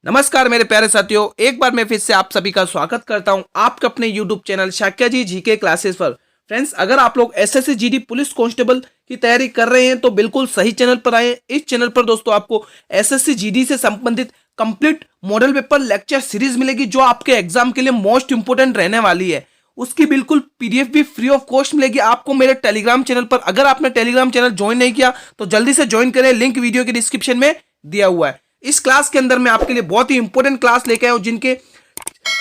नमस्कार मेरे प्यारे साथियों, एक बार मैं फिर से आप सभी का स्वागत करता हूं आपके अपने YouTube चैनल शाक्या जी जीके क्लासेस पर। फ्रेंड्स, अगर आप लोग एसएससी जीडी पुलिस कांस्टेबल की तैयारी कर रहे हैं तो बिल्कुल सही चैनल पर आए। इस चैनल पर दोस्तों आपको एसएससी जीडी से संबंधित complete model paper lecture series मिलेगी जो आपके एग्जाम के लिए मोस्ट इंपोर्टेंट रहने वाली है। उसकी बिल्कुल पीडीएफ भी फ्री ऑफ कॉस्ट मिलेगी आपको मेरे टेलीग्राम चैनल पर। अगर आपने टेलीग्राम चैनल ज्वाइन नहीं किया तो जल्दी से ज्वाइन करें, लिंक वीडियो के डिस्क्रिप्शन में दिया हुआ है। इस क्लास के अंदर मैं आपके लिए बहुत ही इंपॉर्टेंट क्लास लेके आया हूं, जिनके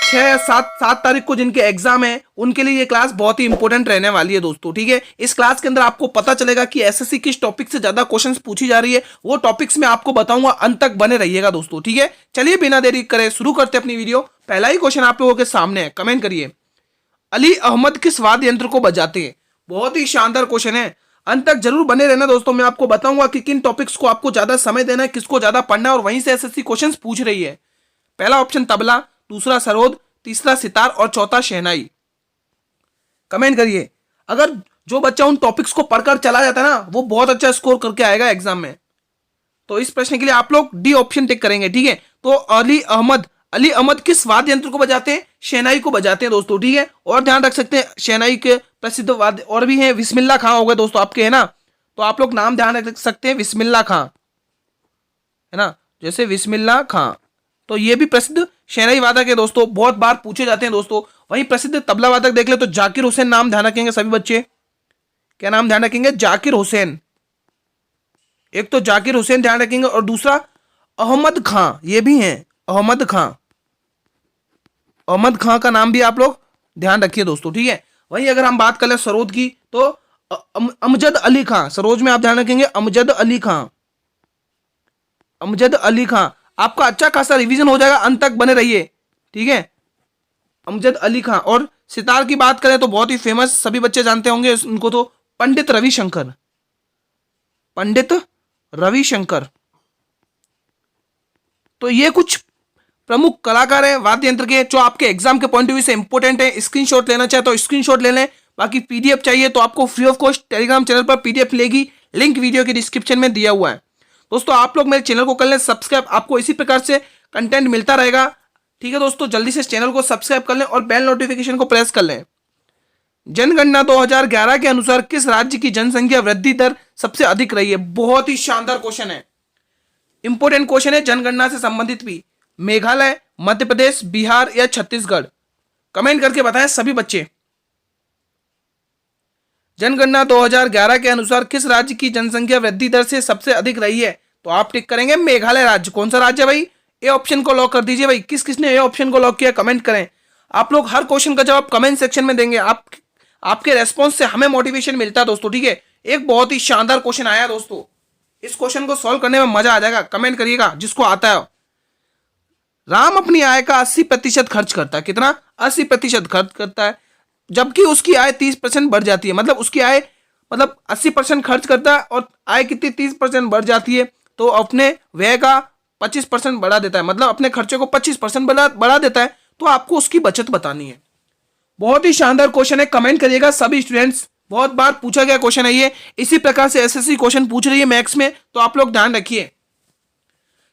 6 या 7 तारीख को जिनके एग्जाम है उनके लिए ये क्लास बहुत ही इंपॉर्टेंट रहने वाली है दोस्तों। ठीक है, इस क्लास के अंदर आपको पता चलेगा कि एसएससी किस टॉपिक से ज्यादा क्वेश्चंस पूछी जा रही है, वो टॉपिक्स मैं आपको बताऊंगा। अंत तक बने रहिएगा दोस्तों। ठीक है, चलिए बिना देरी करे शुरू करते अपनी वीडियो। पहला ही क्वेश्चन आप लोगों के सामने है, कमेंट करिए। अली अहमद किस वाद्य यंत्र को बजाते हैं? बहुत ही शानदार क्वेश्चन है, अंत तक जरूर बने रहना दोस्तों। मैं आपको बताऊंगा कि किन टॉपिक्स को आपको ज्यादा समय देना है, किसको ज्यादा पढ़ना है, और वहीं से एसएससी क्वेश्चंस पूछ रही है। पहला ऑप्शन तबला, दूसरा सरोद, तीसरा सितार और चौथा शहनाई। कमेंट करिए। अगर जो बच्चा उन टॉपिक्स को पढ़कर चला जाता है ना, वो बहुत अच्छा स्कोर करके आएगा एग्जाम में। तो इस प्रश्न के लिए आप लोग डी ऑप्शन टिक करेंगे। ठीक है, तो अली अहमद किस वाद्य यंत्र को बजाते हैं? शहनाई को बजाते हैं दोस्तों। ठीक है, और ध्यान रख सकते हैं शहनाई के प्रसिद्ध वाद्य और भी हैं। बिस्मिल्लाह खां हो गए दोस्तों आपके, है ना, तो आप लोग नाम ध्यान रख सकते हैं, बिस्मिल्लाह खां, है ना, जैसे बिस्मिल्लाह खां। तो ये भी प्रसिद्ध शहनाई वादक है दोस्तों, बहुत बार पूछे जाते हैं दोस्तों। वहीं प्रसिद्ध तबला वादक देख ले तो जाकिर हुसैन नाम ध्यान रखेंगे सभी बच्चे। क्या नाम ध्यान रखेंगे? जाकिर हुसैन। एक तो जाकिर हुसैन ध्यान रखेंगे और दूसरा अहमद खां, ये भी हैं अहमद खां। अहमद खां का नाम भी आप लोग ध्यान रखिए दोस्तों। ठीक है, वहीं अगर हम बात कर ले सरोद की तो अमजद अली खां। सरोज में आप ध्यान रखेंगे अमजद अली खां। अमजद अली खां, आपका अच्छा खासा रिवीजन हो जाएगा, अंत तक बने रहिए। ठीक है, अमजद अली खां। और सितार की बात करें तो बहुत ही फेमस, सभी बच्चे जानते होंगे उनको, तो पंडित रविशंकर। पंडित रविशंकर। तो ये कुछ प्रमुख कलाकार हैं वाद्य यंत्र के जो आपके एग्जाम के पॉइंट ऑफ व्यू से इंपॉर्टेंट है। स्क्रीनशॉट लेना चाहे तो स्क्रीनशॉट ले लें, बाकी पीडीएफ चाहिए तो आपको free of cost Telegram channel पर पीडीएफ मिलेगी, लिंक वीडियो के डिस्क्रिप्शन में दिया हुआ है। दोस्तों आप लोग मेरे चैनल को कर लें सब्सक्राइब, आपको इसी प्रकार से कंटेंट मिलता रहेगा। ठीक है दोस्तों, जल्दी से इस चैनल को सब्सक्राइब कर लें और बेल नोटिफिकेशन को प्रेस कर लें। जनगणना 2011 के अनुसार किस राज्य की जनसंख्या वृद्धि दर सबसे अधिक रही है? बहुत ही शानदार क्वेश्चन है, इंपॉर्टेंट क्वेश्चन है, जनगणना से संबंधित भी। मेघालय, मध्य प्रदेश, बिहार या छत्तीसगढ़? कमेंट करके बताएं सभी बच्चे। जनगणना 2011 के अनुसार किस राज्य की जनसंख्या वृद्धि दर से सबसे अधिक रही है? तो आप टिक करेंगे मेघालय राज्य। कौन सा राज्य है भाई? ए ऑप्शन को लॉक कर दीजिए भाई। किस किसने ए ऑप्शन को लॉक किया कमेंट करें। आप लोग हर क्वेश्चन का जवाब कमेंट सेक्शन में देंगे, आपके रेस्पॉन्स से हमें मोटिवेशन मिलता है दोस्तों। ठीक है, एक बहुत ही शानदार क्वेश्चन आया दोस्तों, इस क्वेश्चन को सॉल्व करने में मजा आ जाएगा। कमेंट करिएगा जिसको आता है। राम अपनी आय का 80% खर्च करता है। कितना? 80% खर्च करता है, जबकि उसकी आय 30% बढ़ जाती है। मतलब उसकी आय 80% खर्च करता है और आय कितनी 30% बढ़ जाती है, तो अपने व्यय का 25% बढ़ा देता है, मतलब अपने खर्चे को 25% बढ़ा देता है। तो आपको उसकी बचत बतानी है। बहुत ही शानदार क्वेश्चन है, कमेंट करिएगा सभी स्टूडेंट्स। बहुत बार पूछा गया क्वेश्चन है ये, इसी प्रकार से एसएससी क्वेश्चन पूछ रही है मैथ्स में, तो आप लोग ध्यान रखिए।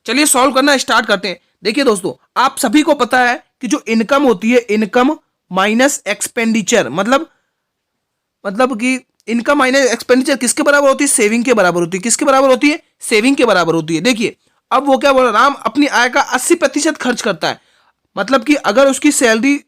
चलिए सॉल्व करना स्टार्ट करते हैं। देखिए दोस्तों, आप सभी को पता है कि जो इनकम होती है, इनकम माइनस एक्सपेंडिचर, मतलब कि इनकम माइनस एक्सपेंडिचर किसके बराबर होती है? सेविंग के बराबर होती है। किसके बराबर होती है? सेविंग के बराबर होती है। देखिए अब वो क्या बोल रहा है, राम अपनी आय का 80% खर्च करता है। मतलब कि अगर उसकी सैलरी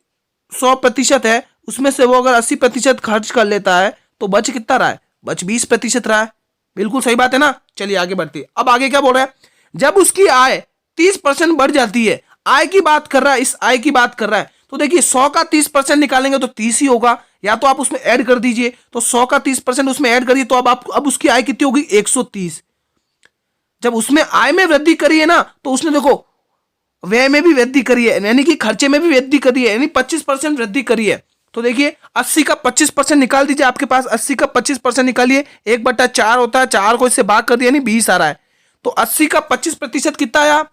100% है, उसमें से वो अगर 80% खर्च कर लेता है तो बच कितना रहा है? बच 20% रहा है। बिल्कुल सही बात है ना। चलिए आगे बढ़ते हैं। अब आगे क्या बोल रहा है? जब उसकी आय 30% बढ़ जाती है, आय की बात कर रहा है, इस आय की बात कर रहा है, तो देखिए 100 का 30% निकालेंगे तो 30 ही होगा, या तो आप उसमें ऐड कर दीजिए। तो 100 का 30% उसमें ऐड करिए तो अब उसकी आय कितनी होगी? 130। जब उसमें आय में वृद्धि करी है ना, तो उसने देखो व्यय में भी वृद्धि करी है, यानी कि खर्चे में भी वृद्धि करी है, यानी 25% वृद्धि करी है। तो देखिए 80 का 25% निकाल दीजिए। आपके पास 80 का 25% निकालिए, 1/4 होता है, 4 को इससे भाग कर दिया, यानी 20 आ रहा है। तो 80 का 25% कितना आया?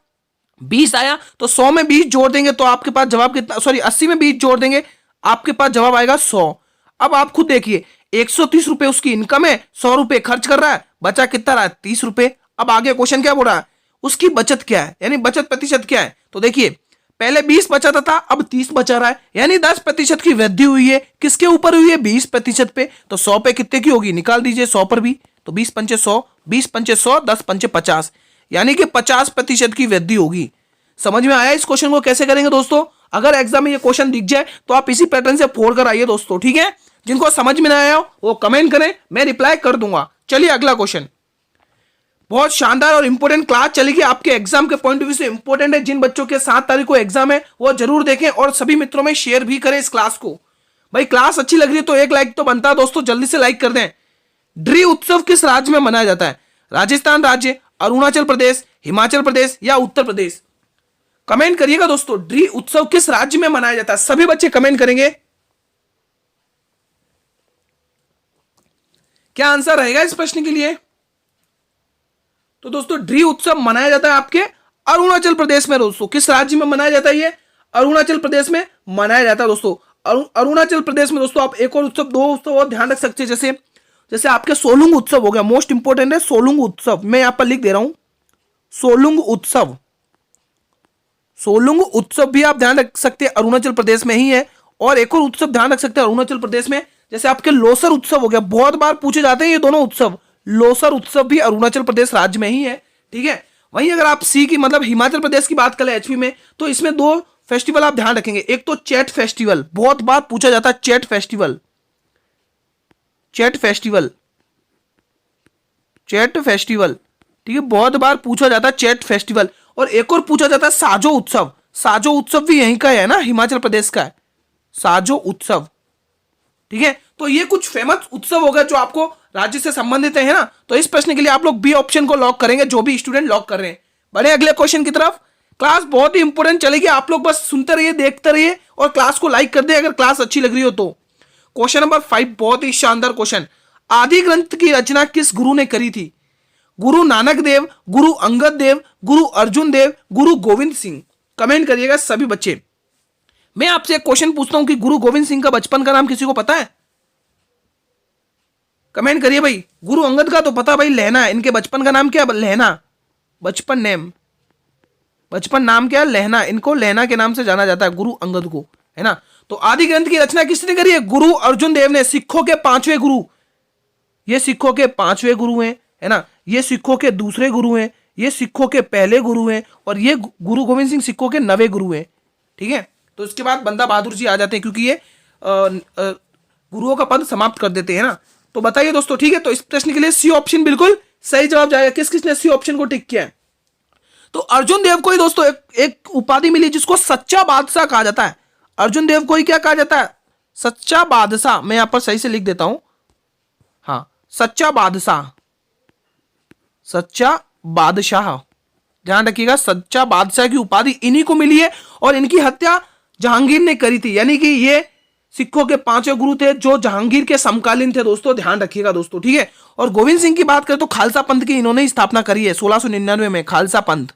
20 आया। तो 100 में 20 जोड़ देंगे तो आपके पास जवाब कितना, सॉरी 80 में 20 जोड़ देंगे, आपके पास जवाब आएगा 100। अब आप खुद देखिए 130 रुपए उसकी इनकम है, 100 रुपए खर्च कर रहा है, बचा कितना रहा है? 30 रुपए। अब आगे क्वेश्चन क्या बोल रहा है? उसकी बचत क्या है, यानी बचत प्रतिशत क्या है। तो देखिए पहले 20 बचा था अब 30 बचा रहा है, यानी 10% की वृद्धि हुई है। किसके ऊपर हुई है, 20% पे। तो 100 पे कितने की होगी, निकाल दीजिए 100 पर भी। तो 20 पंचे 100, 20 पंचे 100, 10 पंचे 50, यानी कि 50% की वृद्धि होगी। समझ में आया इस क्वेश्चन को कैसे करेंगे दोस्तों। अगर एग्जाम में ये क्वेश्चन दिख जाए तो आप इसी पैटर्न से फोड़ कर आइए दोस्तों, ठीक है। जिनको समझ में ना आया हो वो कमेंट करें, मैं रिप्लाई कर दूंगा। चलिए अगला क्वेश्चन, बहुत शानदार और इंपॉर्टेंट क्लास चलेगी, आपके एग्जाम के पॉइंट ऑफ व्यू से इंपॉर्टेंट है। जिन बच्चों के 7 तारीख को एग्जाम है वो जरूर देखें और सभी मित्रों में शेयर भी करें इस क्लास को। भाई क्लास अच्छी लग रही है तो एक लाइक तो बनता है दोस्तों, जल्दी से लाइक कर दें। ड्री उत्सव किस राज्य में मनाया जाता है, राजस्थान राज्य, अरुणाचल प्रदेश, हिमाचल प्रदेश या उत्तर प्रदेश। कमेंट करिएगा दोस्तों, ड्री उत्सव किस राज्य में मनाया जाता है, सभी बच्चे कमेंट करेंगे। क्या आंसर रहेगा इस प्रश्न के लिए। तो दोस्तों ड्री उत्सव मनाया जाता है आपके अरुणाचल प्रदेश में। दोस्तों किस राज्य में मनाया जाता है, ये अरुणाचल प्रदेश में मनाया जाता है दोस्तों। अरुणाचल प्रदेश में दोस्तों आप एक और उत्सव, 2 उत्सव और ध्यान रख सकते हैं, जैसे आपके सोलुंग उत्सव हो गया, मोस्ट इंपोर्टेंट है सोलुंग उत्सव। मैं यहां पर लिख दे रहा हूं सोलुंग उत्सव। सोलुंग उत्सव भी आप ध्यान रख सकते हैं, अरुणाचल प्रदेश में ही है। और एक और उत्सव ध्यान रख सकते हैं अरुणाचल प्रदेश में, जैसे आपके लोसर उत्सव हो गया, बहुत बार पूछे जाते हैं ये दोनों उत्सव। लोसर उत्सव भी अरुणाचल प्रदेश राज्य में ही है, ठीक है। वहीं अगर आप सी की मतलब हिमाचल प्रदेश की बात करें एचपी में, तो इसमें 2 फेस्टिवल आप ध्यान रखेंगे। एक तो चैट फेस्टिवल, बहुत बार पूछा जाता है chat festival, chat festival, chat festival, ठीक है, बहुत बार पूछा जाता है चैट फेस्टिवल। और एक और पूछा जाता है साजो उत्सव। साजो उत्सव भी यहीं का है ना, हिमाचल प्रदेश का है साजो उत्सव, ठीक है। तो ये कुछ फेमस उत्सव होगा जो आपको राज्य से संबंधित है ना। तो इस प्रश्न के लिए आप लोग बी ऑप्शन को लॉक करेंगे, जो भी स्टूडेंट लॉक कर रहे हैं। बढ़े अगले क्वेश्चन की तरफ। क्लास बहुत ही इंपॉर्टेंट चलेगी, आप लोग बस सुनते रहिए, देखते रहिए और क्लास को लाइक कर दे अगर क्लास अच्छी लग रही हो तो। क्वेश्चन नंबर 5, बहुत ही शानदार क्वेश्चन। आदि ग्रंथ की रचना किस गुरु ने करी थी, गुरु नानक देव, गुरु अंगद देव, गुरु अर्जुन देव, गुरु गोविंद सिंह। कमेंट करिएगा सभी बच्चे। मैं आपसे एक क्वेश्चन पूछता हूं कि गुरु गोविंद सिंह का बचपन का नाम किसी को पता है, कमेंट करिए भाई। गुरु अंगद का तो पता भाई, लहना है। इनके बचपन का नाम क्या, लहना, बचपन नेम, बचपन नाम क्या है, लहना। इनको लहना के नाम से जाना जाता है गुरु अंगद को, है ना। तो आदि ग्रंथ की रचना किसने करी है, गुरु अर्जुन देव ने। सिखों के 5वें गुरु, ये सिखों के 5वें गुरु हैं, है ना। ये सिखों के दूसरे गुरु हैं, ये सिखों के पहले गुरु हैं, और ये गुरु गोविंद सिंह सिखों के 9वें गुरु हैं, ठीक है। तो इसके बाद बंदा बहादुर जी आ जाते हैं, क्योंकि ये गुरुओं का पद समाप्त कर देते हैं ना। तो बताइए दोस्तों, ठीक है। तो इस प्रश्न के लिए सी ऑप्शन बिल्कुल सही जवाब जाएगा। किस किसने सी ऑप्शन को टिक किया है। तो अर्जुन देव को ही दोस्तों एक उपाधि मिली जिसको सच्चा बादशाह कहा जाता है। अर्जुन देव को ही क्या कहा जाता है, सच्चा बादशाह। मैं यहां पर सही से लिख देता हूं, हाँ, सच्चा बादशाह, सच्चा बादशाह, ध्यान रखिएगा। सच्चा बादशाह की उपाधि इन्हीं को मिली है और इनकी हत्या जहांगीर ने करी थी, यानी कि ये सिखों के 5वें गुरु थे जो जहांगीर के समकालीन थे दोस्तों, ध्यान रखिएगा दोस्तों, ठीक है। और गोविंद सिंह की बात करें तो खालसा पंथ की इन्होंने ही स्थापना करी है 1699 में, खालसा पंथ,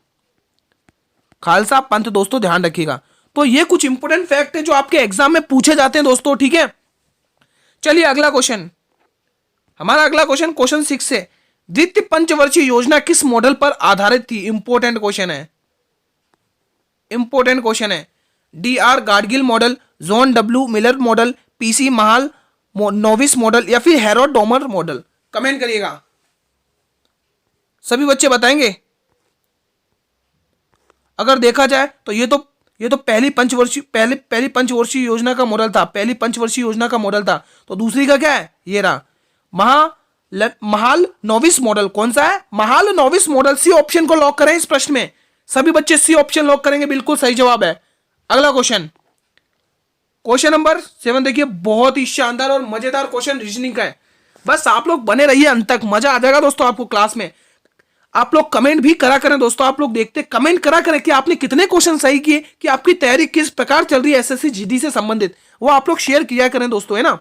खालसा पंथ दोस्तों, ध्यान रखिएगा। तो ये कुछ इंपोर्टेंट फैक्ट है जो आपके एग्जाम में पूछे जाते हैं दोस्तों, ठीक है। चलिए अगला क्वेश्चन, हमारा अगला क्वेश्चन क्वेश्चन 6 से, द्वितीय पंचवर्षीय योजना किस मॉडल पर आधारित थी। इंपोर्टेंट क्वेश्चन है, इंपोर्टेंट क्वेश्चन है। DR Gadgil model, John W Miller model, PC Mahal novice model या फिर हैरोल्ड डॉमर मॉडल। कमेंट करिएगा, सभी बच्चे बताएंगे। अगर देखा जाए तो ये तो पहली पंचवर्षीय योजना का मॉडल था, पहली पंचवर्षीय योजना का मॉडल था। तो दूसरी का क्या है, ये रहा महाल नोविस मॉडल। कौन सा है, Mahal novice model. C option को लॉक करें इस प्रश्न में, सभी बच्चे सी ऑप्शन लॉक करेंगे, बिल्कुल सही जवाब है। अगला क्वेश्चन, क्वेश्चन नंबर 7 देखिए, बहुत ही शानदार और मजेदार क्वेश्चन रीजनिंग का है। बस आप लोग बने रहिए अंत तक, मजा आ जाएगा दोस्तों आपको क्लास में। आप लोग कमेंट भी करा करें दोस्तों, आप लोग देखते कमेंट करा करें कि आपने कितने क्वेश्चन सही किए, कि आपकी तैयारी किस प्रकार चल रही है SSC GD से संबंधित, वो आप लोग शेयर किया करें दोस्तों, है ना।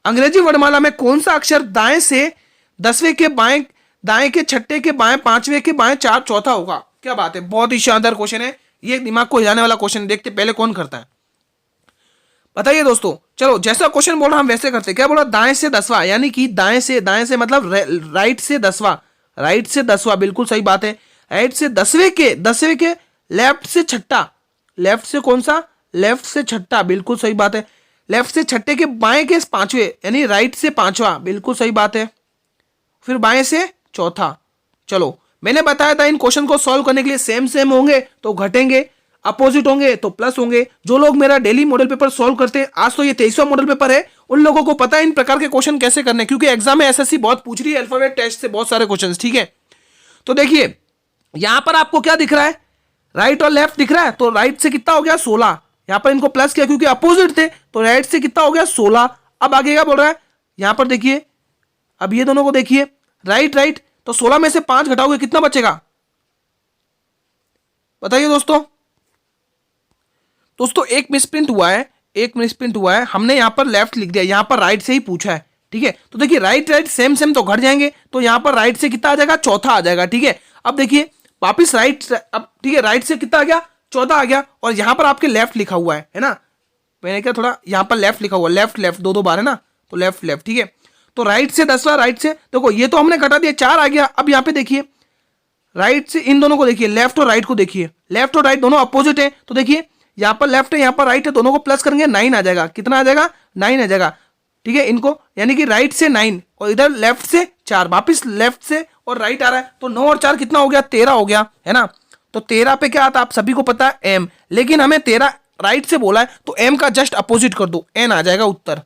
अंग्रेजी वर्णमाला में कौन सा अक्षर दाएं से 10वें के बाएं, दाएं के छठे के बाएं, 5वें के बाएं, 4 चौथा होगा। क्या बात है, बहुत ही शानदार क्वेश्चन है, ये दिमाग को हिलाने वाला क्वेश्चन। देखते पहले कौन करता है, बताइए दोस्तों। चलो जैसा क्वेश्चन बोला हम वैसे करते। क्या बोला, दाएं से 10वां, यानी कि दाएं से मतलब राइट से 10वां, राइट से 10वां, बिल्कुल सही बात है। राइट से 10वें के लेफ्ट से छठा, लेफ्ट से कौन सा, लेफ्ट से छठा, बिल्कुल सही बात है। लेफ्ट से छठे के बाएं के 5वें, यानी राइट से 5वां, बिल्कुल सही बात है। फिर बाएं से चौथा। चलो मैंने बताया था इन क्वेश्चन को सॉल्व करने के लिए सेम सेम होंगे तो घटेंगे, अपोजिट होंगे तो प्लस होंगे। जो लोग मेरा डेली मॉडल पेपर सॉल्व करते हैं, आज तो ये 23वां मॉडल पेपर है, उन लोगों को पता है इन प्रकार के क्वेश्चन कैसे करने, क्योंकि एग्जाम में एसएससी बहुत पूछ रही है अल्फाबेट टेस्ट से बहुत सारे क्वेश्चन, ठीक है। तो देखिए यहां पर आपको क्या दिख रहा है, राइट और लेफ्ट दिख रहा है, तो राइट से कितना हो गया 16, यहां पर इनको प्लस किया क्योंकि अपोजिट थे, तो राइट से कितना हो गया 16। अब आगे क्या बोल रहा है, यहां पर देखिए, अब ये दोनों को देखिए, राइट राइट, तो 16 में से 5 घटाओगे कितना बचेगा, बताइए दोस्तों। दोस्तों एक मिसप्रिंट हुआ है, एक मिसप्रिंट हुआ है, हमने यहां पर लेफ्ट लिख दिया, यहां पर राइट से ही पूछा है, ठीक है। तो देखिए राइट राइट सेम सेम तो घट जाएंगे, तो यहां पर राइट से कितना आ जाएगा, चौथा आ जाएगा, ठीक है। अब देखिए वापिस राइट, अब ठीक है, राइट से कितना आ गया, 14 आ गया, और यहां पर आपके लेफ्ट लिखा हुआ है ना, मैंने क्या थोड़ा यहां पर लेफ्ट लिखा हुआ, लेफ्ट लेफ्ट दो बार है ना, तो लेफ्ट लेफ्ट, ठीक है। तो राइट से 10वां, राइट से देखो ये तो हमने घटा दिया, 4 आ गया। अब यहां पे देखिए राइट से इन दोनों को देखिए, लेफ्ट और राइट को देखिए, लेफ्ट और राइट दोनों अपोजिट है, तो देखिए यहां पर लेफ्ट है यहां पर राइट है, दोनों को प्लस करेंगे 9 आ जाएगा, कितना आ जाएगा 9 आ जाएगा, ठीक है। इनको यानी कि राइट से 9 और इधर लेफ्ट से 4, वापिस लेफ्ट से और राइट आ रहा है, तो 9 और 4 कितना हो गया 13 हो गया, है ना। तो 13 पे क्या आता है आप सभी को पता है एम, लेकिन हमें 13 राइट से बोला है तो एम का जस्ट अपोजिट कर दो, एन आ जाएगा उत्तर,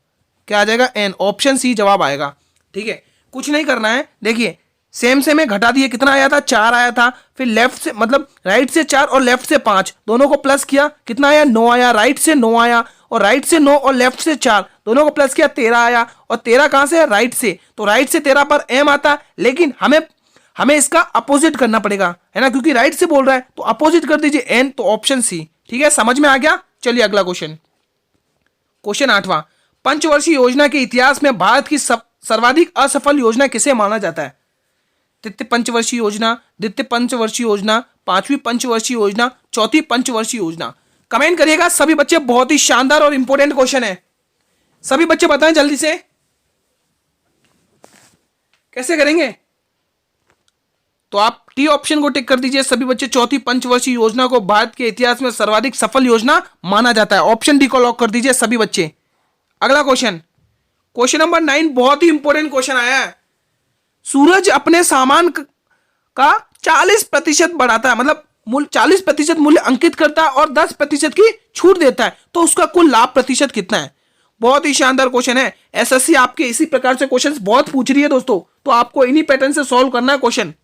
क्या आ जाएगा एन, ऑप्शन सी जवाब आएगा, ठीक है। कुछ नहीं करना है, देखिए सेम से में घटा दिए, कितना आया था 4 आया था, फिर लेफ्ट से मतलब राइट से 4 और लेफ्ट से 5 दोनों को प्लस किया, कितना आया 9 आया, राइट से 9 आया, और राइट से 9 और लेफ्ट से 4 दोनों को प्लस किया 13 आया, और 13 कहां से है राइट से, तो राइट से 13 पर एम आता, लेकिन हमें इसका अपोजिट करना पड़ेगा, है ना, क्योंकि राइट से बोल रहा है तो अपोजिट कर दीजिए एन, तो ऑप्शन सी, ठीक है। समझ में आ गया। चलिए अगला क्वेश्चन, क्वेश्चन 8वां, पंचवर्षीय योजना के इतिहास में भारत की सर्वाधिक असफल योजना किसे माना जाता है। तृतीय पंचवर्षीय योजना, द्वितीय पंचवर्षीय योजना, 5वीं पंचवर्षीय योजना, चौथी पंचवर्षीय योजना। कमेंट करिएगा सभी बच्चे, बहुत ही शानदार और इंपॉर्टेंट क्वेश्चन है, सभी बच्चे बताएं जल्दी से कैसे करेंगे। तो आप टी ऑप्शन को टिक कर दीजिए सभी बच्चे, चौथी पंचवर्षीय योजना को भारत के इतिहास में सर्वाधिक सफल योजना माना जाता है, ऑप्शन डी को लॉक कर दीजिए सभी बच्चे। अगला क्वेश्चन, क्वेश्चन नंबर 9, बहुत ही इंपॉर्टेंट क्वेश्चन आया है। सूरज अपने सामान का 40% बढ़ाता है, मतलब 40% मूल्य अंकित करता है और 10% की छूट देता है, तो उसका कुल लाभ प्रतिशत कितना है। बहुत ही शानदार क्वेश्चन है, एसएससी आपके इसी प्रकार से क्वेश्चंस बहुत पूछ रही है दोस्तों, तो आपको इन्हीं पैटर्न से सॉल्व करना है क्वेश्चन।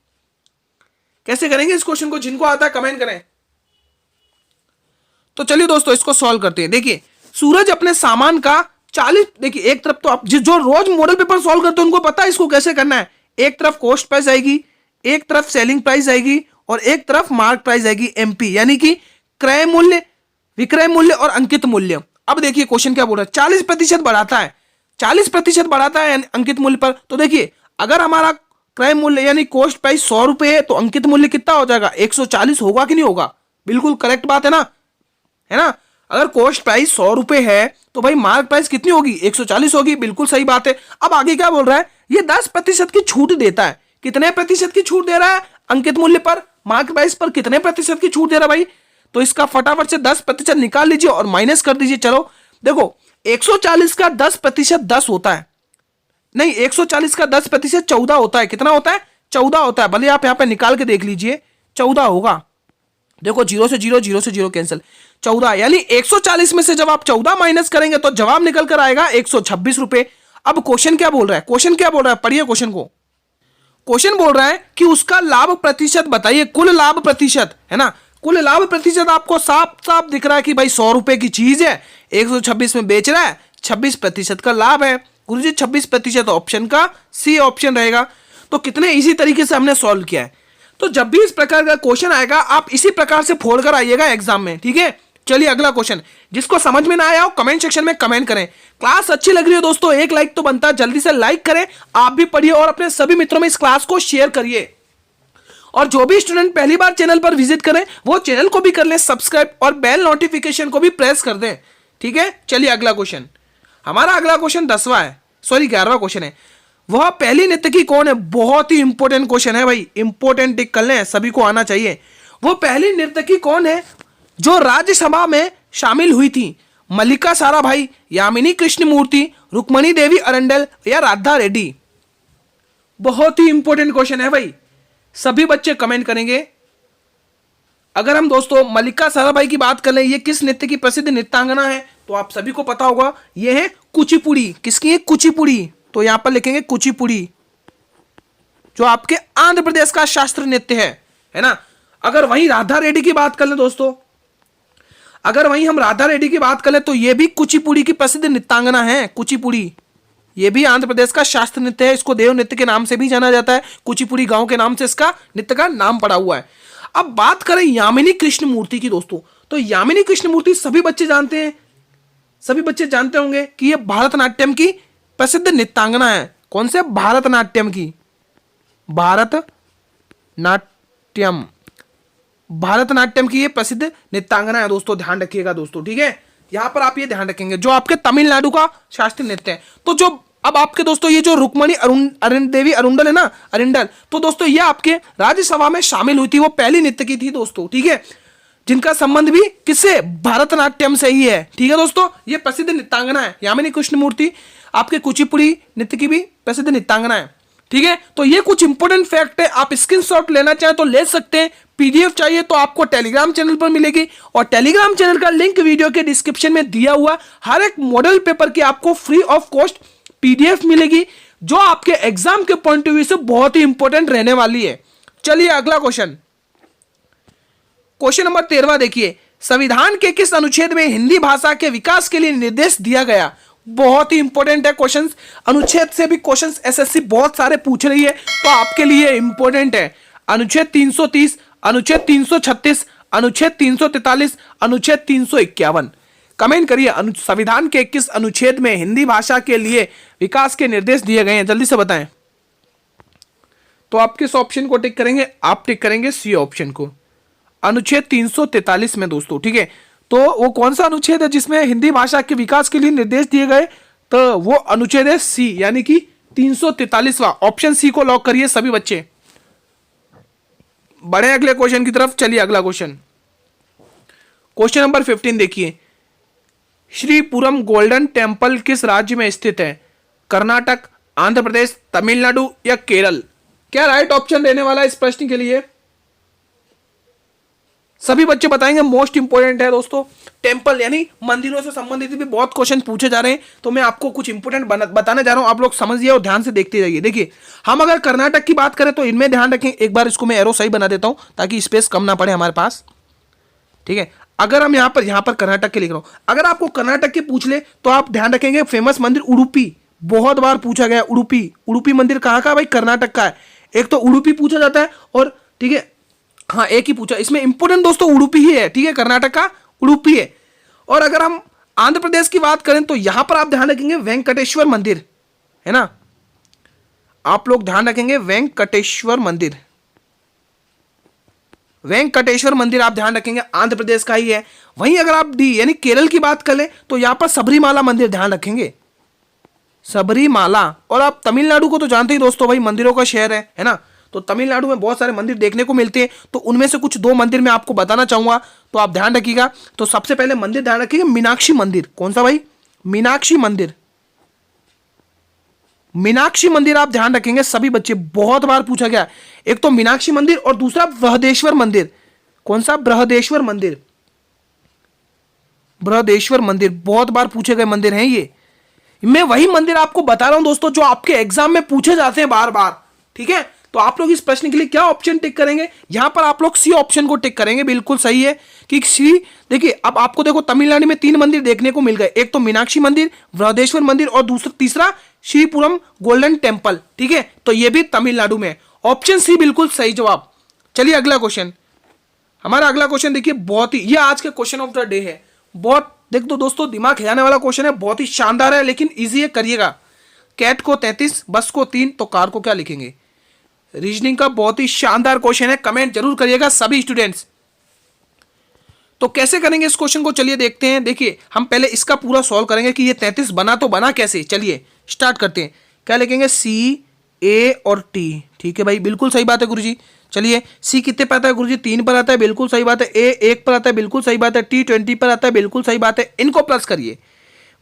कैसे करेंगे इस क्वेश्चन को, जिनको आता है कमेंट करें। तो चलिए दोस्तों इसको सॉल्व करते हैं। देखिए सूरज अपने सामान का 40, देखिए एक तरफ तो आप जो रोज मॉडल पेपर सॉल्व करते हैं उनको पता है इसको कैसे करना है। एक तरफ कॉस्ट प्राइस आएगी, एक तरफ सेलिंग प्राइस आएगी, और एक तरफ मार्क प्राइस आएगी एमपी, यानी कि क्रय मूल्य, विक्रय मूल्य और अंकित मूल्य। अब देखिए क्वेश्चन क्या बोल रहा है, 40% बढ़ाता है, 40% बढ़ाता है अंकित मूल्य पर। तो देखिए अगर हमारा क्रय मूल्य यानी कॉस्ट प्राइस 100 रुपए है, तो अंकित मूल्य कितना हो जाएगा 140 होगा कि नहीं होगा, बिल्कुल करेक्ट बात है ना, है ना। अगर कॉस्ट प्राइस 100 रुपए है तो भाई मार्क प्राइस कितनी होगी 140 होगी, बिल्कुल सही बात है। अब आगे क्या बोल रहा है, ये 10% की छूट देता है, कितने प्रतिशत की छूट दे रहा है अंकित मूल्य पर, मार्क प्राइस पर कितने प्रतिशत की छूट दे रहा है भाई। तो इसका फटाफट से 10% निकाल लीजिए और माइनस कर दीजिए। चलो देखो 140 का 10% 10 होता है, नहीं 140 का 10% 14 होता है, कितना होता है 14 होता है, भले आप यहां पे निकाल के देख लीजिए 14 होगा। देखो 0 से 0, 0 से 0 कैंसिल, 14, यानी 140 में से जब आप 14 माइनस करेंगे तो जवाब निकल कर आएगा 126 रुपए। अब क्वेश्चन क्या बोल रहा है, क्वेश्चन क्या बोल रहा है, पढ़िए क्वेश्चन को। क्वेश्चन बोल रहा है कि उसका लाभ प्रतिशत बताइए, कुल लाभ प्रतिशत, है ना। कुल लाभ प्रतिशत आपको साफ साफ दिख रहा है कि भाई 100 रुपए की चीज है, 126 में बेच रहा है, 26% का लाभ है। गुरुजी 26% ऑप्शन का सी ऑप्शन रहेगा। तो कितने इजी तरीके से हमने सॉल्व किया है। तो जब भी इस प्रकार का क्वेश्चन आएगा आप इसी प्रकार से फोड़ कर आइएगा एग्जाम में, ठीक है। चलिए अगला क्वेश्चन, जिसको समझ में ना आया हो कमेंट सेक्शन में कमेंट करें। क्लास अच्छी लग रही है दोस्तों, एक लाइक तो बनता है, जल्दी से लाइक करें, आप भी पढ़िए और अपने सभी मित्रों में इस क्लास को शेयर करिए। और जो भी स्टूडेंट पहली बार चैनल पर विजिट करें वो चैनल को भी कर लें सब्सक्राइब और बेल नोटिफिकेशन को भी प्रेस कर दें, ठीक है। चलिए अगला क्वेश्चन, हमारा अगला क्वेश्चन 10वां है, सॉरी 11वां क्वेश्चन है। वह पहली नर्तकी कौन है? बहुत ही इंपॉर्टेंट क्वेश्चन है भाई, इंपॉर्टेंट टिक कर लें, सभी को आना चाहिए। वो पहली नर्तकी कौन है जो राज्यसभा में शामिल हुई थी? मल्लिका साराभाई, यामिनी कृष्णमूर्ति, रुक्मणी देवी अरंडल या राधा रेड्डी? बहुत ही इंपॉर्टेंट क्वेश्चन है भाई, सभी बच्चे कमेंट करेंगे। अगर हम दोस्तों मल्लिका साराभाई की बात कर लें, ये किस नृत्य की प्रसिद्ध नृत्यांगना है? तो आप सभी को पता होगा, ये है कुचिपुड़ी। किसकी है? कुचिपुड़ी। तो यहां पर लिखेंगे कुचिपुड़ी, जो आपके आंध्र प्रदेश का शास्त्रीय नृत्य है ना। अगर वहीं राधा रेड्डी की बात कर लें दोस्तों, अगर वहीं हम राधा रेड्डी की बात करें तो ये भी कुचिपुड़ी की प्रसिद्ध नृत्यांगना है। कुचिपुड़ी ये भी आंध्र प्रदेश का शास्त्रीय नृत्य है, इसको देव नृत्य के नाम से भी जाना जाता है। कुचिपुड़ी गांव के नाम से इसका नृत्य का नाम पड़ा हुआ है। अब बात करें यामिनी कृष्णमूर्ति की दोस्तों, तो यामिनी कृष्णमूर्ति सभी बच्चे जानते हैं, सभी बच्चे जानते होंगे कि ये भरतनाट्यम की प्रसिद्ध नृत्यांगना है। कौन से? भारतनाट्यम की, भारतनाट्यम, भारतनाट्यम की ये प्रसिद्ध नृत्यांगना है दोस्तों, ध्यान रखिएगा दोस्तों, ठीक है। यहां पर आप ये ध्यान रखेंगे, जो आपके तमिलनाडु का शास्त्रीय नृत्य है। तो जो अब आपके दोस्तों ये जो रुक्मणी देवी अरुंडल है ना, अरिंडल, तो दोस्तों ये आपके राज्यसभा में शामिल हुई थी, वो पहली नृत्य की थी दोस्तों, ठीक है, जिनका संबंध भी किससे? भारतनाट्यम से ही है, ठीक है दोस्तों। ये प्रसिद्ध नृत्यांगना है। यामिनी कृष्णमूर्ति आपके कुचिपुड़ी नृत्य की भी प्रसिद्ध नृत्यांगना है, ठीक है। तो ये कुछ इंपॉर्टेंट फैक्ट है, आप स्क्रीनशॉट लेना चाहें तो ले सकते हैं। पीडीएफ चाहिए तो आपको टेलीग्राम चैनल पर मिलेगी, और टेलीग्राम चैनल का लिंक वीडियो के डिस्क्रिप्शन में दिया हुआ। हर एक मॉडल पेपर की आपको फ्री ऑफ कॉस्ट पीडीएफ मिलेगी, जो आपके एग्जाम के पॉइंट ऑफ व्यू से बहुत ही इंपॉर्टेंट रहने वाली है। चलिए अगला क्वेश्चन, क्वेश्चन नंबर 13 देखिए, संविधान के किस अनुच्छेद में हिंदी भाषा के विकास के लिए निर्देश दिया गया? बहुत ही इंपॉर्टेंट है क्वेश्चन, अनुच्छेद से भी क्वेश्चन एसएससी बहुत सारे पूछ रही है, तो आपके लिए इंपॉर्टेंट है। अनुच्छेद 330, अनुच्छेद 336, अनुच्छेद 343, अनुच्छेद 351। कमेंट करिए, संविधान के किस अनुच्छेद में हिंदी भाषा के लिए विकास के निर्देश दिए गए हैं? जल्दी से बताएं। तो आप किस ऑप्शन को टिक करेंगे? आप टिक करेंगे सी ऑप्शन को, अनुच्छेद 343 में दोस्तों, ठीक है। तो वो कौन सा अनुच्छेद है जिसमें हिंदी भाषा के विकास के लिए निर्देश दिए गए? तो वो अनुच्छेद है सी, यानी कि 343वां। ऑप्शन सी को लॉक करिए सभी बच्चे। बढ़े अगले क्वेश्चन की तरफ। चलिए अगला क्वेश्चन, क्वेश्चन नंबर 15 देखिए, श्रीपुरम गोल्डन टेम्पल किस राज्य में स्थित है? कर्नाटक, आंध्र प्रदेश, तमिलनाडु या केरल? क्या राइट ऑप्शन रहने वाला है इस प्रश्न के लिए? सभी बच्चे बताएंगे। मोस्ट इंपोर्टेंट है दोस्तों, टेम्पल यानी मंदिरों से संबंधित भी बहुत क्वेश्चन पूछे जा रहे हैं, तो मैं आपको कुछ इंपोर्टेंट बताने जा रहा हूं, आप लोग समझिए और ध्यान से देखते जाइए। देखिए, हम अगर कर्नाटक की बात करें तो इनमें ध्यान रखें, एक बार इसको मैं एरो सही बना देता हूं ताकि स्पेस कम ना पड़े हमारे पास, ठीक है। अगर हम यहां पर कर्नाटक के लिख रहा हूं, अगर आपको कर्नाटक के पूछ ले तो आप ध्यान रखेंगे फेमस मंदिर उडुपी, बहुत बार पूछा गया। उडुपी मंदिर कहां का? भाई कर्नाटक का है। एक तो उडुपी पूछा जाता है, और ठीक है, हाँ एक ही पूछा, इसमें इंपोर्टेंट दोस्तों उडुपी ही है, ठीक है, कर्नाटक का उडुपी है। और अगर हम आंध्र प्रदेश की बात करें तो यहां पर आप ध्यान रखेंगे वेंकटेश्वर मंदिर, है ना, आप लोग ध्यान रखेंगे वेंकटेश्वर मंदिर, वेंकटेश्वर मंदिर आप ध्यान रखेंगे आंध्र प्रदेश का ही है। वहीं अगर आप डी यानी केरल की बात कर ले तो यहां पर सबरीमाला मंदिर ध्यान रखेंगे, सबरीमाला। और आप तमिलनाडु को तो जानते ही दोस्तों, भाई मंदिरों का शहर है ना, तो तमिलनाडु में बहुत सारे मंदिर देखने को मिलते हैं, तो उनमें से कुछ 2 मंदिर मैं आपको बताना चाहूंगा, तो आप ध्यान रखिएगा। तो सबसे पहले मंदिर ध्यान रखिएगा मीनाक्षी मंदिर। कौन सा भाई? मीनाक्षी मंदिर, मीनाक्षी मंदिर आप ध्यान रखेंगे सभी बच्चे, बहुत बार पूछा गया। एक तो मीनाक्षी मंदिर और दूसरा बृहदेश्वर मंदिर। कौन सा? बृहदेश्वर मंदिर, बृहदेश्वर मंदिर बहुत बार पूछे गए मंदिर हैं ये। मैं वही मंदिर आपको बता रहा हूं दोस्तों जो आपके एग्जाम में पूछे जाते हैं बार बार, ठीक है। तो आप लोग इस प्रश्न के लिए क्या ऑप्शन टिक करेंगे? यहां पर आप लोग सी ऑप्शन को टिक करेंगे, बिल्कुल सही है कि सी। देखिए अब आपको देखो तमिलनाडु में 3 मंदिर देखने को मिल गए, एक तो मीनाक्षी मंदिर, बृहदेश्वर मंदिर और तीसरा श्रीपुरम गोल्डन टेम्पल, ठीक है। तो ये भी तमिलनाडु में, ऑप्शन सी बिल्कुल सही जवाब। चलिए अगला क्वेश्चन, हमारा अगला क्वेश्चन देखिए, बहुत ही ये आज के क्वेश्चन ऑफ द डे है। बहुत देख दो दोस्तों, दिमाग हिलाने वाला क्वेश्चन है, बहुत ही शानदार है, लेकिन इजी है, करिएगा। कैट को 33, बस को 3, तो कार को क्या लिखेंगे? रीजनिंग का बहुत ही शानदार क्वेश्चन है, कमेंट जरूर करिएगा सभी स्टूडेंट्स। तो कैसे करेंगे इस क्वेश्चन को? चलिए देखते हैं। देखिए हम पहले इसका पूरा सॉल्व करेंगे कि ये 33 बना तो बना कैसे। चलिए स्टार्ट करते हैं। क्या लिखेंगे, सी, ए और टी। ठीक है भाई, बिल्कुल सही बात है गुरुजी। चलिए, सी कितने पर आता है गुरुजी, 3 पर आता है, बिल्कुल सही बात है। ए 1 पर आता है, बिल्कुल सही बात है। टी 20 पर आता है, बिल्कुल सही बात है। इनको प्लस करिए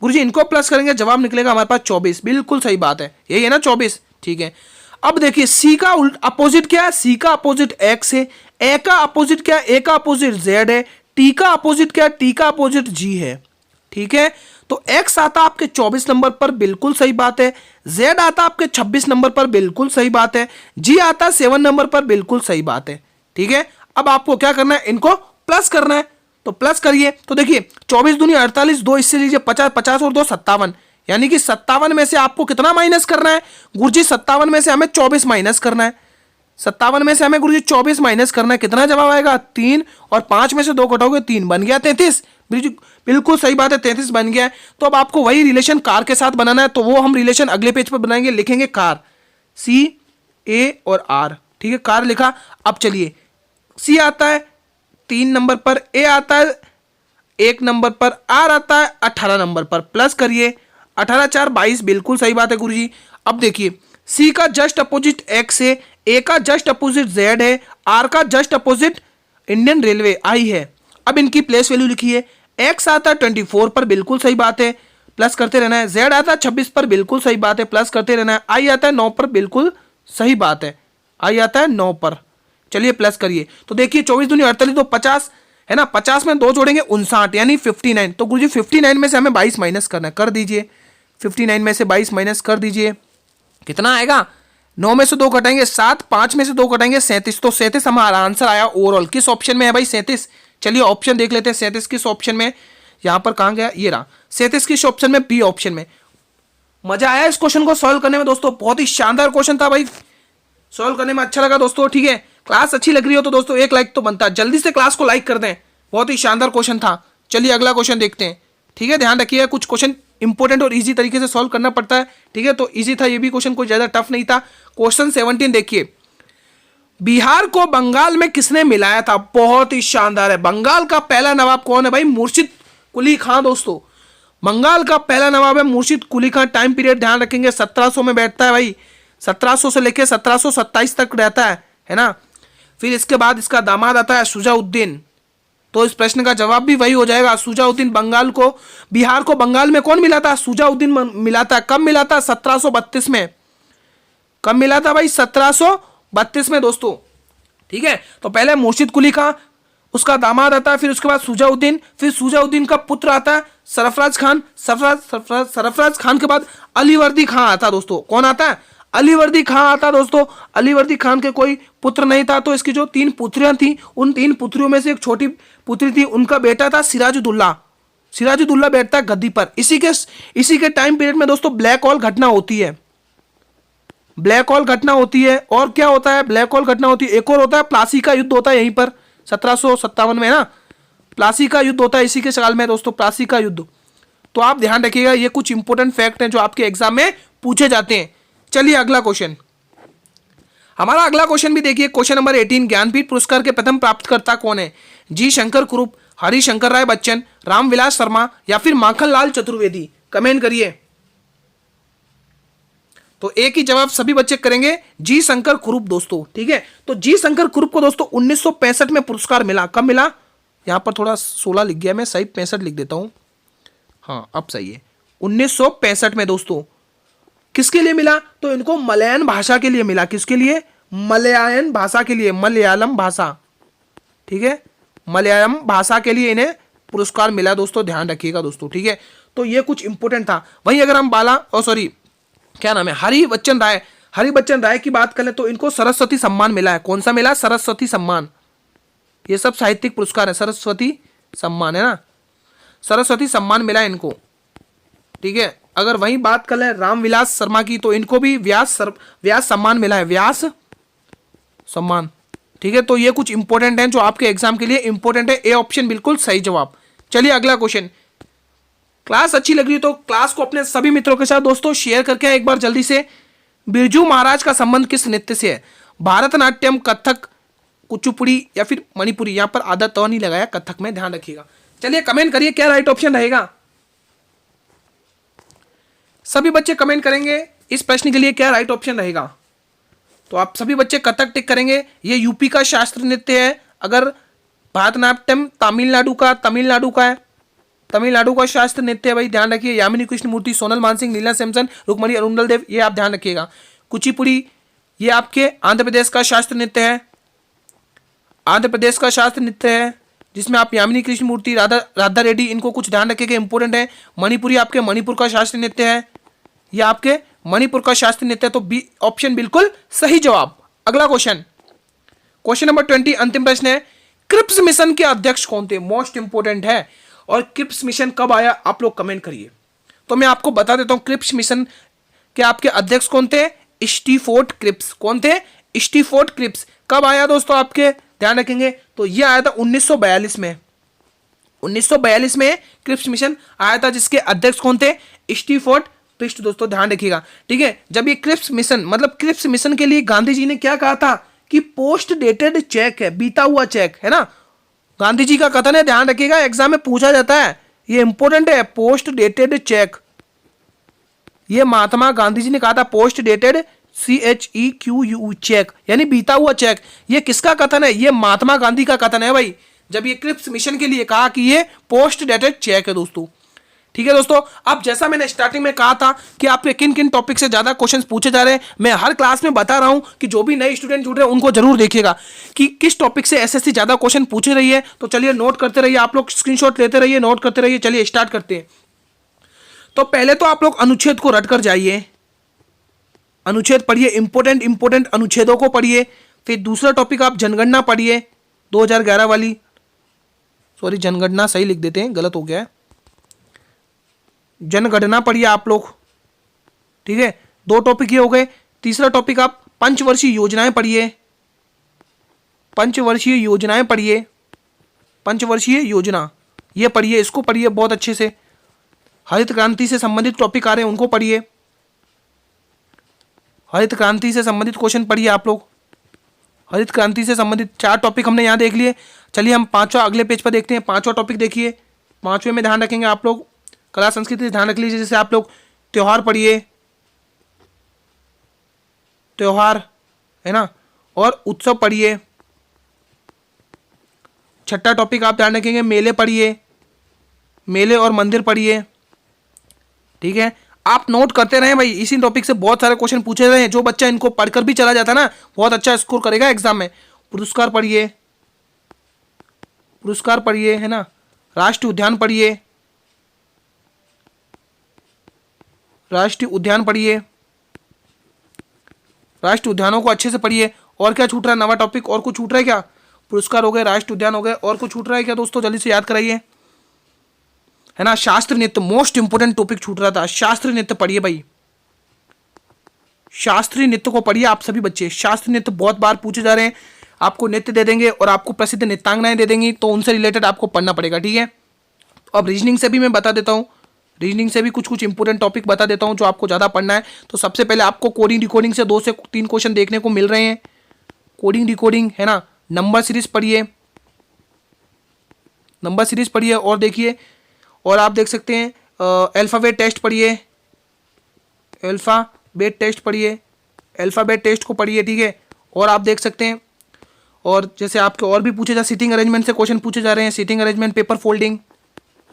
गुरुजी, इनको प्लस करेंगे, जवाब निकलेगा हमारे पास 24। बिल्कुल सही बात है, यही है ना 24। ठीक है, अब देखिए सी का अपोजिट क्या है, सी का अपोजिट एक्स है। ए का अपोजिट क्या है, ए का अपोजिट जेड है। टी का अपोजिट क्या है, टी का अपोजिट जी है। ठीक है, तो एक्स आता आपके 24 नंबर पर, बिल्कुल सही बात है। जेड आता आपके 26 नंबर पर, बिल्कुल सही बात है। जी आता 7 नंबर पर, बिल्कुल सही बात है। ठीक है, अब आपको क्या करना है, इनको प्लस करना है, तो प्लस करिए। तो देखिए 24 दूनी 48, 2 इससे लीजिए 50, 50 और 2 57, यानी कि 57 में से आपको कितना माइनस करना है गुरुजी, 57 में से हमें 24 माइनस करना है। 57 में से हमें गुरुजी 24 माइनस करना है, कितना जवाब आएगा, 3, और 5 में से 2 घटाओगे 3, बन गया 33। बिल्कुल सही बात है, 33 बन गया है। तो अब आपको वही रिलेशन कार के साथ बनाना है, तो वो हम रिलेशन अगले पेज पर बनाएंगे, लिखेंगे कार, सी, ए और आर। ठीक है, कार लिखा। अब चलिए, सी आता है 3 नंबर पर, ए आता है 1 नंबर पर, आर आता है 18 नंबर पर। प्लस करिए, 18 4 22, बिल्कुल सही बात है गुरुजी। अब देखिए, सी का जस्ट अपोजिट एक्स है, ए का जस्ट अपोजिट जेड है, आर का जस्ट अपोजिट इंडियन रेलवे आई है। अब इनकी प्लेस वैल्यू लिखिए। एक्स आता है 24 पर, बिल्कुल सही बात है, प्लस करते रहना है। जेड आता है 26 पर, बिल्कुल सही बात है, प्लस करते रहना है। आई आता है 9 पर, बिल्कुल सही बात है, आई आता है 9 पर। चलिए प्लस करिए, तो देखिए 24 दूनी 48, तो 50 है ना, 50 में 2 जोड़ेंगे 59, यानी 59। तो गुरुजी 59 में से हमें 22 माइनस करना है, कर दीजिए। 59 में से 22 माइनस कर दीजिए, कितना आएगा, 9 में से 2 घटाएंगे 7, 5 में से 2 घटाएंगे 37। तो 37 हमारा आंसर आया ओवरऑल। किस ऑप्शन में है भाई, 37। चलिए ऑप्शन देख लेते हैं, 37 किस ऑप्शन में, यहां पर कहां गया, ये रहा 37 किस ऑप्शन में, बी ऑप्शन में। मजा आया इस क्वेश्चन को सॉल्व करने में दोस्तों, बहुत ही शानदार क्वेश्चन था भाई, सॉल्व करने में अच्छा लगा दोस्तों। ठीक है, क्लास अच्छी लग रही हो तो दोस्तों एक लाइक तो बनता है, जल्दी से क्लास को लाइक कर दें, बहुत ही शानदार क्वेश्चन था। चलिए अगला क्वेश्चन देखते हैं। ठीक है, ध्यान रखिएगा, कुछ क्वेश्चन इंपॉर्टेंट और इजी तरीके से सॉल्व करना पड़ता है। ठीक है, तो इजी था ये भी क्वेश्चन, कोई ज्यादा टफ नहीं था। क्वेश्चन 17 देखिए, बिहार को बंगाल में किसने मिलाया था, बहुत ही शानदार है। बंगाल का पहला नवाब कौन है भाई, मुर्शिद कुली खां दोस्तों। बंगाल का पहला नवाब है मुर्शिद कुली खां। टाइम पीरियड ध्यान रखेंगे 1700 में बैठता है भाई, 1700 से लेकर 1727 तक रहता है ना। फिर इसके बाद इसका दामाद आता है शुजाउद्दीन, तो इस प्रश्न का जवाब भी वही हो जाएगा, शुजाउद्दीन। बंगाल को, बिहार को बंगाल में कौन मिला था, शुजाउद्दीन मिला था। कब मिला था, 1732 में। कब मिला था भाई, 1732 में दोस्तों। ठीक है, तो पहले मुर्शिद कुली खां, उसका दामाद आता है, फिर उसके बाद शुजाउद्दीन, फिर शुजाउद्दीन का पुत्र आता है सरफराज खान। सरफराज खान के बाद अलीवर्दी खां आता है दोस्तों। कौन आता है, अलीवर्दी खां आता दोस्तों। अलीवर्दी खान के कोई पुत्र नहीं था, तो इसकी जो 3 पुत्रियां थी, उन 3 पुत्रियों में से एक छोटी पुत्री थी, उनका बेटा था सिराजुद्दौला। सिराजुद्दौला बैठता है गद्दी पर। इसी के टाइम पीरियड में दोस्तों ब्लैक होल घटना होती है, ब्लैक होल घटना होती है। और क्या होता है, ब्लैक होल घटना होती है, एक और होता है प्लासी का युद्ध होता है यहीं पर 1757 में ना, प्लासी का युद्ध होता है इसी के साल में दोस्तों, प्लासी का युद्ध। तो आप ध्यान रखिएगा, ये कुछ इंपोर्टेंट फैक्ट हैं जो आपके एग्जाम में पूछे जाते हैं। चलिए अगला क्वेश्चन, हमारा अगला क्वेश्चन भी देखिए, क्वेश्चन नंबर 18, ज्ञानपीठ पुरस्कार के प्रथम प्राप्तकर्ता कौन है, जी शंकर कुरूप, हरिशंकर राय बच्चन, रामविलास शर्मा या फिर माखनलाल चतुर्वेदी। कमेंट करिए। तो एक ही जवाब सभी बच्चे करेंगे, जी शंकर कुरूप दोस्तों। ठीक है, तो जी शंकर कुरूप को दोस्तों 1965 में पुरस्कार मिला। कब मिला, यहां पर थोड़ा 16 लिख गया मैं, सही 65 लिख देता हूं, हाँ अब सही है, 1965 में दोस्तों। किसके लिए मिला, तो इनको मलयान भाषा के लिए मिला। किसके लिए, मलयान भाषा के लिए, मलयालम भाषा। ठीक है, मलयालम भाषा के लिए इन्हें पुरस्कार मिला दोस्तों, ध्यान रखिएगा दोस्तों। ठीक है, तो ये कुछ इंपोर्टेंट था। वहीं अगर हम क्या नाम है, हरि बच्चन राय की बात करें तो इनको सरस्वती सम्मान मिला है। कौन सा मिला, सरस्वती सम्मान। ये सब साहित्यिक पुरस्कार है, सरस्वती सम्मान है ना, सरस्वती सम्मान मिला है इनको। ठीक है, अगर वहीं बात कर ले रामविलास शर्मा की, तो इनको भी व्यास सम्मान मिला है, व्यास सम्मान। ठीक है, तो ये कुछ इंपॉर्टेंट है जो आपके एग्जाम के लिए इंपॉर्टेंट है। ए ऑप्शन बिल्कुल सही जवाब। चलिए अगला क्वेश्चन। क्लास अच्छी लग रही है तो क्लास को अपने सभी मित्रों के साथ दोस्तों शेयर करके एक बार जल्दी से। बिरजू महाराज का संबंध किस नृत्य से है, भारतनाट्यम, कथक, कुचिपुड़ी या फिर मणिपुरी। यहां पर आधा तो नहीं लगाया कथक में, ध्यान रखिएगा। चलिए कमेंट करिए क्या राइट ऑप्शन रहेगा, सभी बच्चे कमेंट करेंगे इस प्रश्न के लिए क्या राइट ऑप्शन रहेगा? तो आप सभी बच्चे कथक टिक करेंगे। ये यूपी का शास्त्रीय नृत्य है। अगर भारतनाट्यम तमिलनाडु का है, तमिलनाडु का शास्त्रीय नृत्य है भाई, ध्यान रखिए। यामिनी कृष्णमूर्ति, सोनल मानसिंह, नीला सैमसन, रुक्मणी अरुंडल देव, ये आप ध्यान रखिएगा। कुचिपुड़ी ये आपके आंध्र प्रदेश का शास्त्रीय नृत्य है, आंध्र प्रदेश का शास्त्रीय नृत्य है, जिसमें आप यामिनी कृष्णमूर्ति, राधा रेड्डी, इनको कुछ ध्यान रखिएगा, इंपॉर्टेंट है। मणिपुरी आपके मणिपुर का शास्त्रीय नृत्य है, ये आपके मणिपुर का शास्त्रीय नृत्य, तो बी ऑप्शन बिल्कुल सही जवाब। अगला क्वेश्चन, क्वेश्चन नंबर 20 अंतिम प्रश्न है। क्रिप्स मिशन के अध्यक्ष कौन थे? मोस्ट इंपोर्टेंट है। और क्रिप्स मिशन कब आया आप लोग कमेंट करिए। तो मैं आपको बता देता हूं क्रिप्स मिशन के आपके अध्यक्ष कौन थे? स्टीफोर्ड क्रिप्स। कौन थे? स्टीफोर्ड क्रिप्स। कब आया दोस्तों आपके ध्यान रखेंगे? तो यह आया था 1942 में। 1942 में क्रिप्स मिशन आया था, जिसके अध्यक्ष कौन थे? स्टीफोर्ड क्रिप्स। दोस्तों ध्यान रखिएगा, ठीक है। जब ये क्रिप्स मिशन, मतलब क्रिप्स मिशन के लिए गांधी जी ने क्या कहा था कि पोस्ट डेटेड चेक है, बीता हुआ चेक है ना, गांधी जी का कथन है, ध्यान रखिएगा, एग्जाम में पूछा जाता है, ये इंपॉर्टेंट है। पोस्ट डेटेड चेक, ये महात्मा गांधी जी ने कहा था, पोस्ट डेटेड CHEQU चेक, यानी बीता हुआ चेक। ये किसका कथन है? ये महात्मा गांधी का कथन है भाई, जब ये क्रिप्स मिशन के लिए कहा कि ये पोस्ट डेटेड चेक है दोस्तों, ठीक है दोस्तों। अब जैसा मैंने स्टार्टिंग में कहा था कि आपके किन किन टॉपिक से ज्यादा क्वेश्चंस पूछे जा रहे हैं, मैं हर क्लास में बता रहा हूं कि जो भी नए स्टूडेंट जुड़ रहे हैं उनको जरूर देखिएगा कि किस टॉपिक से एसएससी ज्यादा क्वेश्चन पूछे रही है। तो चलिए नोट करते रहिए, आप लोग स्क्रीनशॉट लेते रहिए, नोट करते रहिए। चलिए स्टार्ट करते हैं। तो पहले तो आप लोग अनुच्छेद को रट कर जाइए, अनुच्छेद पढ़िए, इंपोर्टेंट अनुच्छेदों को पढ़िए। फिर दूसरा टॉपिक आप जनगणना पढ़िए 2011 वाली, सॉरी जनगणना सही लिख देते हैं, गलत हो गया है, जनगणना पढ़िए आप लोग, ठीक है। 2 टॉपिक ये हो गए। तीसरा टॉपिक आप पंचवर्षीय योजनाएं पढ़िए, पंचवर्षीय योजनाएं पढ़िए, पंचवर्षीय योजना ये पढ़िए, इसको पढ़िए बहुत अच्छे से। हरित क्रांति से संबंधित टॉपिक आ रहे हैं, उनको पढ़िए, हरित क्रांति से संबंधित क्वेश्चन पढ़िए आप लोग। हरित क्रांति से संबंधित 4 टॉपिक हमने यहाँ देख लिए। चलिए हम 5वां अगले पेज पर देखते हैं। 5वां टॉपिक देखिए, 5वें में ध्यान रखेंगे आप लोग, कला संस्कृति ध्यान रख लीजिए। जैसे आप लोग त्योहार पढ़िए, त्योहार है ना, और उत्सव पढ़िए। 6ठा टॉपिक आप ध्यान रखेंगे, मेले पढ़िए, मेले और मंदिर पढ़िए, ठीक है। आप नोट करते रहें भाई, इसी टॉपिक से बहुत सारे क्वेश्चन पूछे रहे हैं। जो बच्चा इनको पढ़कर भी चला जाता है ना, बहुत अच्छा स्कोर करेगा एग्जाम में। पुरस्कार पढ़िए, पुरस्कार पढ़िए, है ना। राष्ट्रीय उद्यान पढ़िए, राष्ट्रीय उद्यान पढ़िए, राष्ट्रीय उद्यानों को अच्छे से पढ़िए। और क्या छूट रहा है? नवा टॉपिक और कुछ छूट रहा है क्या? पुरस्कार हो गए, राष्ट्रीय उद्यान हो गए, और कुछ छूट रहा है क्या दोस्तों? जल्दी से याद कराइए, है ना। शास्त्रीय नृत्य, मोस्ट इंपोर्टेंट टॉपिक छूट रहा था, शास्त्रीय नृत्य पढ़िए भाई, शास्त्रीय नृत्य को पढ़िए आप सभी बच्चे। शास्त्रीय नृत्य बहुत बार पूछे जा रहे हैं, आपको नृत्य दे देंगे और आपको प्रसिद्ध नृत्यांगनाएं दे देंगी, तो उनसे रिलेटेड आपको पढ़ना पड़ेगा, ठीक है। तो अब रीजनिंग से भी मैं बता देता हूँ, रीजनिंग से भी कुछ इंपोर्टेंट टॉपिक बता देता हूँ जो आपको ज़्यादा पढ़ना है। तो सबसे पहले आपको कोडिंग डिकोडिंग से 2 से 3 क्वेश्चन देखने को मिल रहे हैं। कोडिंग डिकोडिंग, है ना। नंबर सीरीज पढ़िए, नंबर सीरीज पढ़िए, और देखिए, और आप देख सकते हैं अल्फ़ाबेट टेस्ट पढ़िए, अल्फ़ाबेट टेस्ट पढ़िए, अल्फ़ाबेट टेस्ट को पढ़िए, ठीक है। और आप देख सकते हैं, और जैसे आपके और भी पूछे जा, सीटिंग अरेंजमेंट से क्वेश्चन पूछे जा रहे हैं, seating arrangement, paper folding,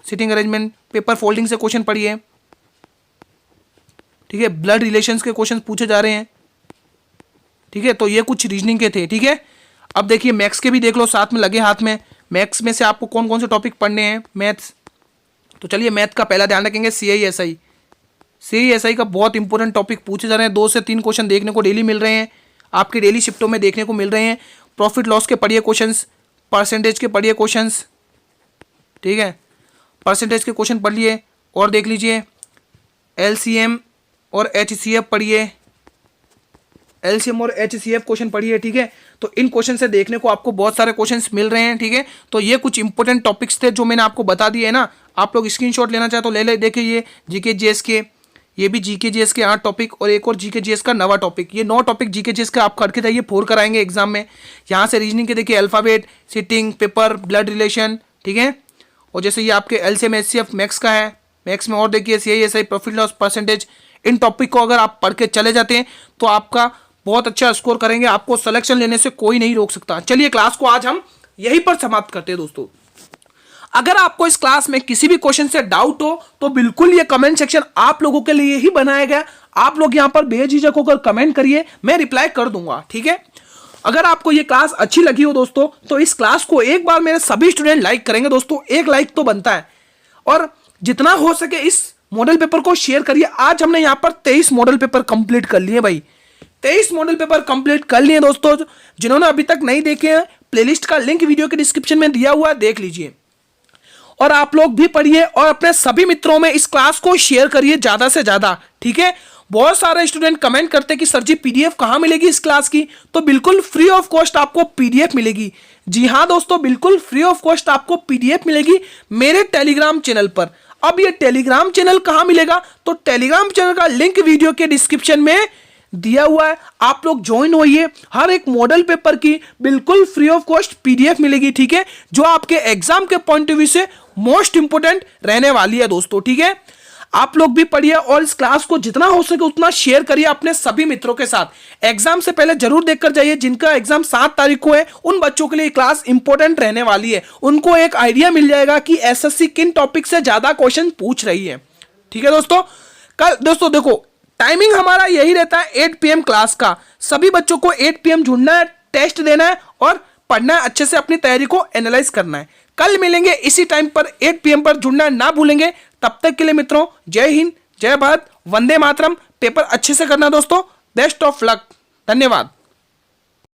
seating arrangement, paper folding से क्वेश्चन पढ़िए, ठीक है। ब्लड रिलेशंस के क्वेश्चन पूछे जा रहे हैं, ठीक है। तो ये कुछ रीजनिंग के थे, ठीक है। अब देखिए मैथ्स के भी देख लो, साथ में लगे हाथ में। मैथ्स में से आपको कौन कौन से टॉपिक पढ़ने हैं मैथ्स? तो चलिए मैथ का पहला ध्यान रखेंगे, CISI। CISI का बहुत इंपॉर्टेंट टॉपिक पूछे जा रहे हैं, 2 से 3 क्वेश्चन देखने को डेली मिल रहे हैं, आपके डेली शिफ्टों में देखने को मिल रहे हैं। प्रॉफिट लॉस के पढ़िए क्वेश्चंस, परसेंटेज के पढ़िए क्वेश्चंस, ठीक है। परसेंटेज के क्वेश्चन पढ़ लिए, और देख लीजिए LCM और HCF पढ़िए, LCM और HCF क्वेश्चन पढ़िए, ठीक है। तो इन क्वेश्चन से देखने को आपको बहुत सारे क्वेश्चंस मिल रहे हैं, ठीक है। तो ये कुछ इंपॉर्टेंट टॉपिक्स थे जो मैंने आपको बता दिए है ना। आप लोग स्क्रीनशॉट लेना चाहे तो ले ले। देखिए ये GK GS के, ये भी GK GS के 8 टॉपिक, और एक और GK GS का नवा टॉपिक। ये 9 टॉपिक GK GS का आप करके जाइए, 4 कराएंगे एग्जाम में। यहाँ से रीजनिंग के देखिए alphabet, sitting, paper, blood relation, ठीक है। और जैसे ये आपके LCM HCF मैथ्स का है, मैथ्स में और देखिए CISI, प्रॉफिट लॉस, परसेंटेज, इन टॉपिक को अगर आप पढ़ के चले जाते हैं तो आपका बहुत अच्छा स्कोर करेंगे, आपको सिलेक्शन लेने से कोई नहीं रोक सकता। चलिए क्लास को आज हम यहीं पर समाप्त करते हैं दोस्तों। अगर आपको इस क्लास में किसी भी क्वेश्चन से डाउट हो तो बिल्कुल ये कमेंट सेक्शन आप लोगों के लिए ही बनाया गया, आप लोग यहां पर बेझिझक होकर कमेंट करिए, मैं रिप्लाई कर दूंगा, ठीक है। अगर आपको ये क्लास अच्छी लगी हो दोस्तों तो इस क्लास को एक बार मेरे सभी स्टूडेंट लाइक करेंगे दोस्तों, एक लाइक तो बनता है, और जितना हो सके इस मॉडल पेपर को शेयर करिए। आज हमने यहां पर 23 मॉडल पेपर कंप्लीट कर लिए भाई, 23 मॉडल पेपर कंप्लीट कर लिए दोस्तों। जिन्होंने अभी तक नहीं देखे हैं, प्लेलिस्ट का लिंक वीडियो के डिस्क्रिप्शन में दिया हुआ है, देख लीजिए। और आप लोग भी पढ़िए और अपने सभी मित्रों में इस क्लास को शेयर करिए ज्यादा से ज्यादा, ठीक है। बहुत सारे स्टूडेंट कमेंट करते हैं कि सर जी पीडीएफ कहां मिलेगी इस क्लास की, तो बिल्कुल फ्री ऑफ कॉस्ट आपको पीडीएफ मिलेगी। जी हां दोस्तों, बिल्कुल फ्री ऑफ कॉस्ट आपको पीडीएफ मिलेगी मेरे टेलीग्राम चैनल पर। अब ये टेलीग्राम चैनल कहां मिलेगा, तो टेलीग्राम चैनल का लिंक वीडियो के डिस्क्रिप्शन में दिया हुआ है, आप लोग ज्वाइन होइए। हर एक मॉडल पेपर की बिल्कुल फ्री ऑफ कॉस्ट पीडीएफ मिलेगी, ठीक है, जो आपके एग्जाम के पॉइंट ऑफ व्यू से मोस्ट इंपोर्टेंट रहने वाली है दोस्तों, ठीक है। आप लोग भी पढ़िए और इस क्लास को जितना हो सके उतना शेयर करिए अपने सभी मित्रों के साथ। एग्जाम से पहले जरूर देखकर जाइए, जिनका एग्जाम 7 तारीख को है उन बच्चों के लिए क्लास इंपॉर्टेंट रहने वाली है, उनको एक आइडिया मिल जाएगा कि एसएससी किन टॉपिक से ज्यादा क्वेश्चन पूछ रही है, ठीक है दोस्तों। कल दोस्तों देखो टाइमिंग हमारा यही रहता है 8 PM क्लास का, सभी बच्चों को 8 PM जुड़ना है, टेस्ट देना है और पढ़ना है, अच्छे से अपनी तैयारी को एनालाइज करना है। कल मिलेंगे इसी टाइम पर 8 PM पर, जुड़ना ना भूलेंगे। तब तक के लिए मित्रों जय हिंद, जय भारत, वंदे मातरम। पेपर अच्छे से करना दोस्तों, बेस्ट ऑफ लक, धन्यवाद।